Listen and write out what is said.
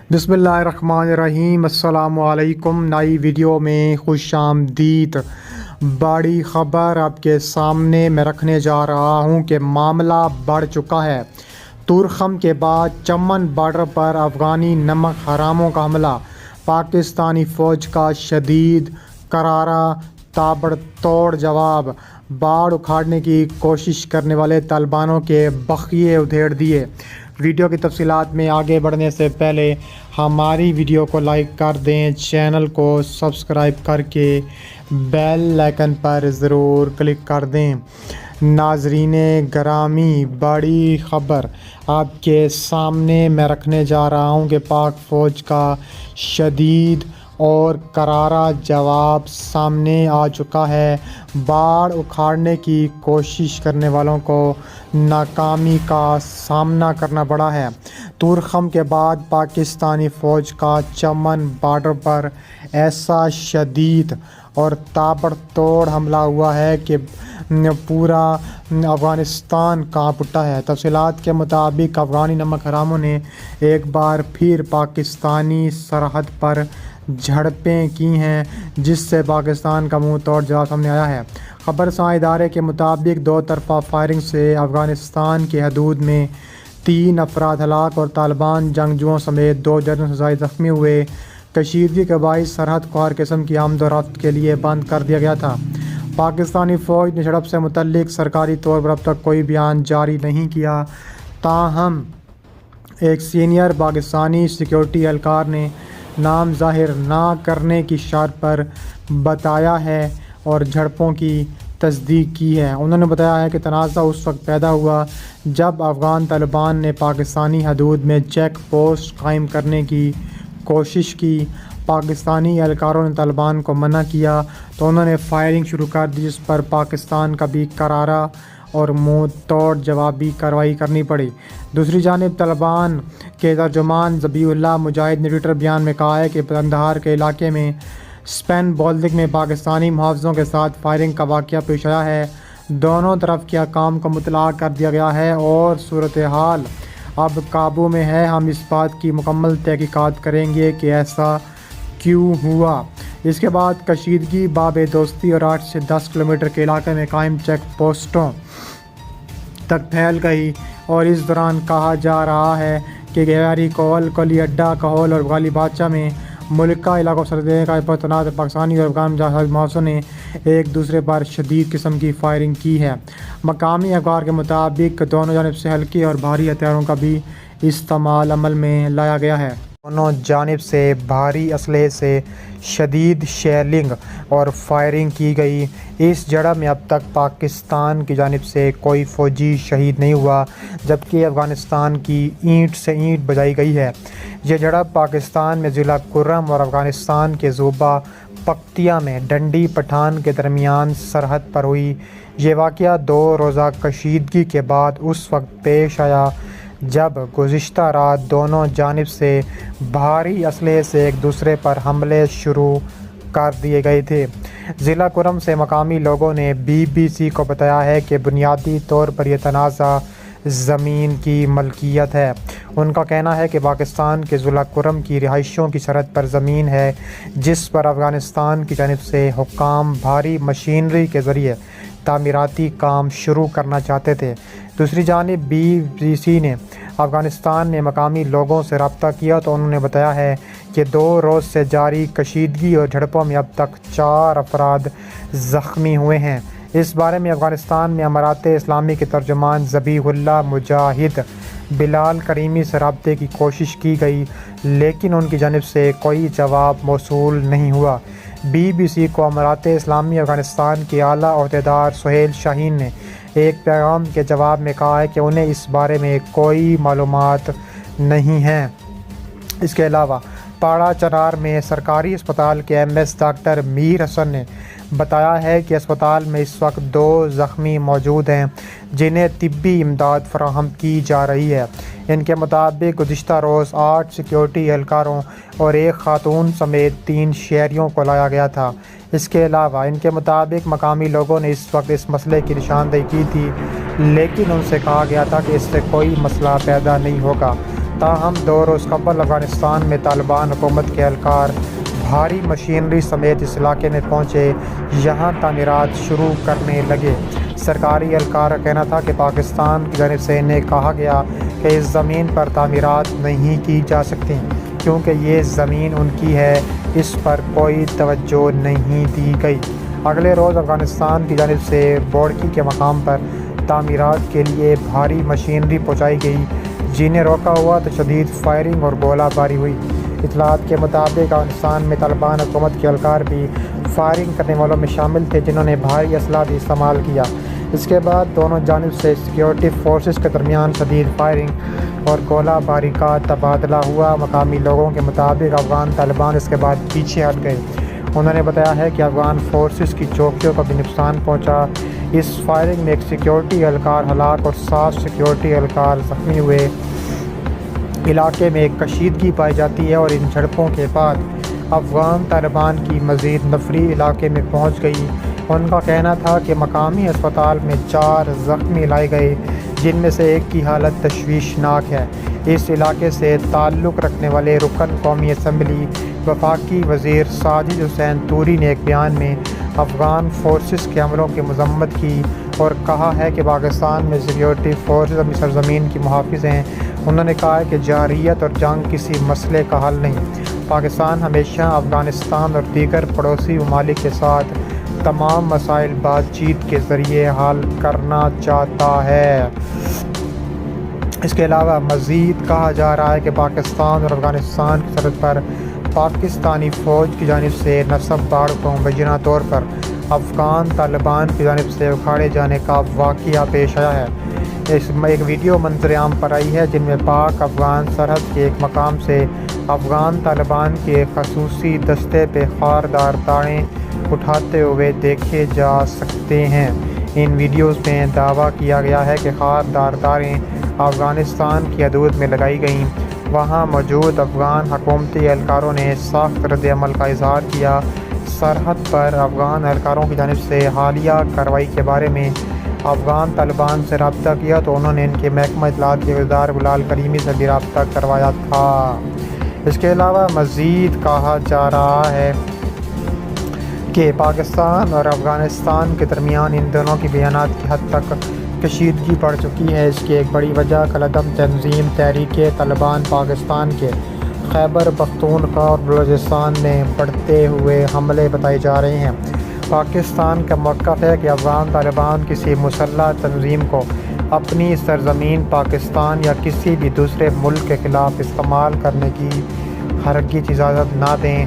बिस्मिल्लाहिर्रहमानिर्रहीम। अस्सलाम वालेकुम। नई वीडियो में खुश आमदीद। बड़ी ख़बर आपके सामने मैं रखने जा रहा हूँ कि मामला बढ़ चुका है। तुरखम के बाद चमन बॉर्डर पर अफ़गानी नमक हरामों का हमला। पाकिस्तानी फ़ौज का शदीद करारा ताबड़तोड़ जवाब। बाढ़ उखाड़ने की कोशिश करने वाले तालिबानों के बखिए उधेड़ दिए। वीडियो की तफसीलात में आगे बढ़ने से पहले हमारी वीडियो को लाइक कर दें, चैनल को सब्सक्राइब करके बेल आइकन पर ज़रूर क्लिक कर दें। नाज़रीने गिरामी, बड़ी ख़बर आपके सामने मैं रखने जा रहा हूँ कि पाक फ़ौज का शदीद और करारा जवाब सामने आ चुका है। बाढ़ उखाड़ने की कोशिश करने वालों को नाकामी का सामना करना पड़ा है। तुरखम के बाद पाकिस्तानी फ़ौज का चमन बॉर्डर पर ऐसा शदीद और ताबड़तोड़ हमला हुआ है कि पूरा अफ़गानिस्तान कांप उठा है। तफसीलात के मुताबिक अफ़गानी नमक हरामों ने एक बार फिर पाकिस्तानी सरहद पर झड़पें की हैं, जिससे पाकिस्तान का मुंह तोड़ जवाब सामने आया है। खबरसां इदारे के मुताबिक दो तरफा फायरिंग से अफ़गानिस्तान की हदूद में 3 अफराद हलाक और तालिबान जंगजुओं समेत 2 दर्जन से ज़ायद ज़ख्मी हुए। कशीदगी के बाइस सरहद को हर किस्म की आमद और रफ्त के लिए बंद कर दिया गया था। पाकिस्तानी फ़ौज ने झड़प से मुतल्लिक सरकारी तौर पर अब तक कोई बयान जारी नहीं किया। ताहम एक सीनियर पाकिस्तानी सिक्योरिटी एहलकार ने नाम ज़ाहिर ना करने की शर्त पर बताया है और झड़पों की तस्दीक की है। उन्होंने बताया है कि तनाज़ा उस वक्त पैदा हुआ जब अफ़गान तालिबान ने पाकिस्तानी हदूद में चेक पोस्ट कायम करने की कोशिश की। पाकिस्तानी एहलकारों ने तालिबान को मना किया तो उन्होंने फायरिंग शुरू कर दी, जिस पर पाकिस्तान का भी करारा और मुंह तोड़ जवाबी कार्रवाई करनी पड़ी। दूसरी जानिब तालिबान के तर्जुमान ज़बीहुल्लाह मुजाहिद ने ट्विटर बयान में कहा है कि कंदहार के इलाके में स्पेन बोल्दिक में पाकिस्तानी मुहाफ़िज़ों के साथ फायरिंग का वाक़या पेश आया है। दोनों तरफ के हकाम को मुतला कर दिया गया है और सूरत हाल अब काबू में है। हम इस बात की मुकम्मल तहकीकात करेंगे कि ऐसा क्यों हुआ। इसके बाद कशीदगी बाब दोस्ती और 8 से 10 किलोमीटर के इलाके में कायम चेक पोस्टों तक फैल गई और इस दौरान कहा जा रहा है कि गैरी कोल कोली अड्डा कहोल और गाली बादशाह में मुल्क का इलाकों सरदे का पर तैनात पाकिस्तानी और अफ़गान मुहाफ़िज़ों ने एक दूसरे पर शदीद किस्म की फायरिंग की है। मकामी अखबार के मुताबिक दोनों जानिब से हल्के और भारी हथियारों का भी इस्तेमाल अमल में लाया गया है। दोनों जानिब से भारी असलहे से शदीद शेलिंग और फायरिंग की गई। इस झड़प में अब तक पाकिस्तान की जानिब से कोई फ़ौजी शहीद नहीं हुआ, जबकि अफ़गानिस्तान की ईंट से ईंट बजाई गई है। यह झड़प पाकिस्तान में ज़िला कुर्रम और अफ़गानिस्तान के ज़ूबा पख्तिया में डंडी पठान के दरमियान सरहद पर हुई। ये वाक़या 2 रोज़ा कशीदगी के बाद उस वक्त पेश आया जब गुज़िश्ता रात दोनों जानिब से भारी असलहे से एक दूसरे पर हमले शुरू कर दिए गए थे। ज़िला कुर्रम से मकामी लोगों ने BBC को बताया है कि बुनियादी तौर पर यह तनाज़ा ज़मीन की मलकियत है। उनका कहना है कि पाकिस्तान के ज़िला कुर्रम की रिहाइशों की सरहद पर ज़मीन है, जिस पर अफ़गानिस्तान की जानिब से हुक्काम भारी मशीनरी के ज़रिए तामीराती काम शुरू करना चाहते थे। दूसरी जानिब BBC ने अफ़गानिस्तान में मकामी लोगों से रब्ता किया तो उन्होंने बताया है कि 2 रोज़ से जारी कशीदगी और झड़पों में अब तक 4 अफराद ज़ख्मी हुए हैं। इस बारे में अफ़गानिस्तान में अमारात इस्लामी के तर्जुमान ज़बीहुल्लाह मुजाहिद बिलाल करीमी से रब्ते की कोशिश की गई, लेकिन उनकी जानिब से कोई जवाब मौसूल नहीं हुआ। BBC को अमारात इस्लामी अफ़गानिस्तान के आला ओहदेदार सुहेल शाहीन ने एक पैगाम के जवाब में कहा है कि उन्हें इस बारे में कोई मालूमात नहीं है। इसके अलावा पाड़ा चनार में सरकारी अस्पताल के MS डॉक्टर मीर हसन ने बताया है कि अस्पताल में इस वक्त 2 ज़ख्मी मौजूद हैं, जिन्हें तिब्बी इमदाद फराहम की जा रही है। इनके मुताबिक गुज़िश्ता रोज़ 8 सिक्योरिटी एहलकारों और 1 खातून समेत 3 शहरियों को लाया गया था। इसके अलावा इनके मुताबिक मकामी लोगों ने इस वक्त इस मसले की निशानदेही की थी, लेकिन उनसे कहा गया था कि इससे कोई मसला पैदा नहीं होगा। تاہم 2 روز قبل افغانستان میں طالبان حکومت کے اہلکار بھاری مشینری سمیت اس علاقے میں پہنچے، یہاں تعمیرات شروع کرنے لگے۔ سرکاری اہلکار کا کہنا تھا کہ پاکستان کی جانب سے انہیں کہا گیا کہ اس زمین پر تعمیرات نہیں کی جا سکتی کیونکہ یہ زمین ان کی ہے، اس پر کوئی توجہ نہیں دی گئی۔ اگلے روز افغانستان کی جانب سے بوڑکی کے مقام پر تعمیرات کے لیے بھاری مشینری پہنچائی گئی، جنہیں روکا ہوا تو شدید فائرنگ اور گولہ باری ہوئی۔ اطلاعات کے مطابق افغانستان میں طالبان حکومت کے اہلکار بھی فائرنگ کرنے والوں میں شامل تھے، جنہوں نے بھاری اسلحہ بھی استعمال کیا۔ اس کے بعد دونوں جانب سے سیکیورٹی فورسز کے درمیان شدید فائرنگ اور گولہ باری کا تبادلہ ہوا۔ مقامی لوگوں کے مطابق افغان طالبان اس کے بعد پیچھے ہٹ گئے۔ انہوں نے بتایا ہے کہ افغان فورسز کی چوکیوں کو بھی نقصان پہنچا۔ اس فائرنگ میں ایک سیکیورٹی اہلکار ہلاک اور 7 سیکیورٹی اہلکار زخمی ہوئے۔ علاقے میں ایک کشیدگی پائی جاتی ہے اور ان جھڑپوں کے بعد افغان طالبان کی مزید نفری علاقے میں پہنچ گئی۔ ان کا کہنا تھا کہ مقامی اسپتال میں 4 زخمی لائے گئے، جن میں سے ایک کی حالت تشویشناک ہے۔ اس علاقے سے تعلق رکھنے والے رکن قومی اسمبلی وفاقی وزیر ساجد حسین توری نے ایک بیان میں افغان فورسز کے حملوں کی مذمت کی اور کہا ہے کہ پاکستان میں سیکیورٹی فورسز اپنی سرزمین کی محافظ ہیں۔ انہوں نے کہا ہے کہ جارحیت اور جنگ کسی مسئلے کا حل نہیں۔ پاکستان ہمیشہ افغانستان اور دیگر پڑوسی ممالک کے ساتھ تمام مسائل بات چیت کے ذریعے حل کرنا چاہتا ہے۔ اس کے علاوہ مزید کہا جا رہا ہے کہ پاکستان اور افغانستان کی سرحد پر پاکستانی فوج کی جانب سے نصب باڑ کو مبینہ طور پر افغان طالبان کی جانب سے اکھاڑے جانے کا واقعہ پیش آیا ہے۔ اس میں ایک ویڈیو منظر عام پر آئی ہے، جن میں پاک افغان سرحد کے ایک مقام سے افغان طالبان کے خصوصی دستے پہ خاردار تاریں اٹھاتے ہوئے دیکھے جا سکتے ہیں۔ ان ویڈیوز میں دعویٰ کیا گیا ہے کہ خاردار تاریں افغانستان کی حدود میں لگائی گئیں۔ وہاں موجود افغان حکومتی اہلکاروں نے سخت رد عمل کا اظہار کیا۔ سرحد پر افغان اہلکاروں کی جانب سے حالیہ کارروائی کے بارے میں افغان طالبان سے رابطہ کیا تو انہوں نے ان کے محکمہ اطلاعات کے وزیر بلال کریمی سے بھی رابطہ کروایا تھا۔ اس کے علاوہ مزید کہا جا رہا ہے کہ پاکستان اور افغانستان کے درمیان ان دونوں کی بیانات کی حد تک کشیدگی بڑھ چکی ہے۔ اس کی ایک بڑی وجہ کالعدم تنظیم تحریک طالبان پاکستان کے خیبر پختونخوا اور بلوچستان میں بڑھتے ہوئے حملے بتائے جا رہے ہیں۔ پاکستان کا موقف ہے کہ افغان طالبان کسی مسلح تنظیم کو اپنی سرزمین پاکستان یا کسی بھی دوسرے ملک کے خلاف استعمال کرنے کی ہرگز اجازت نہ دیں۔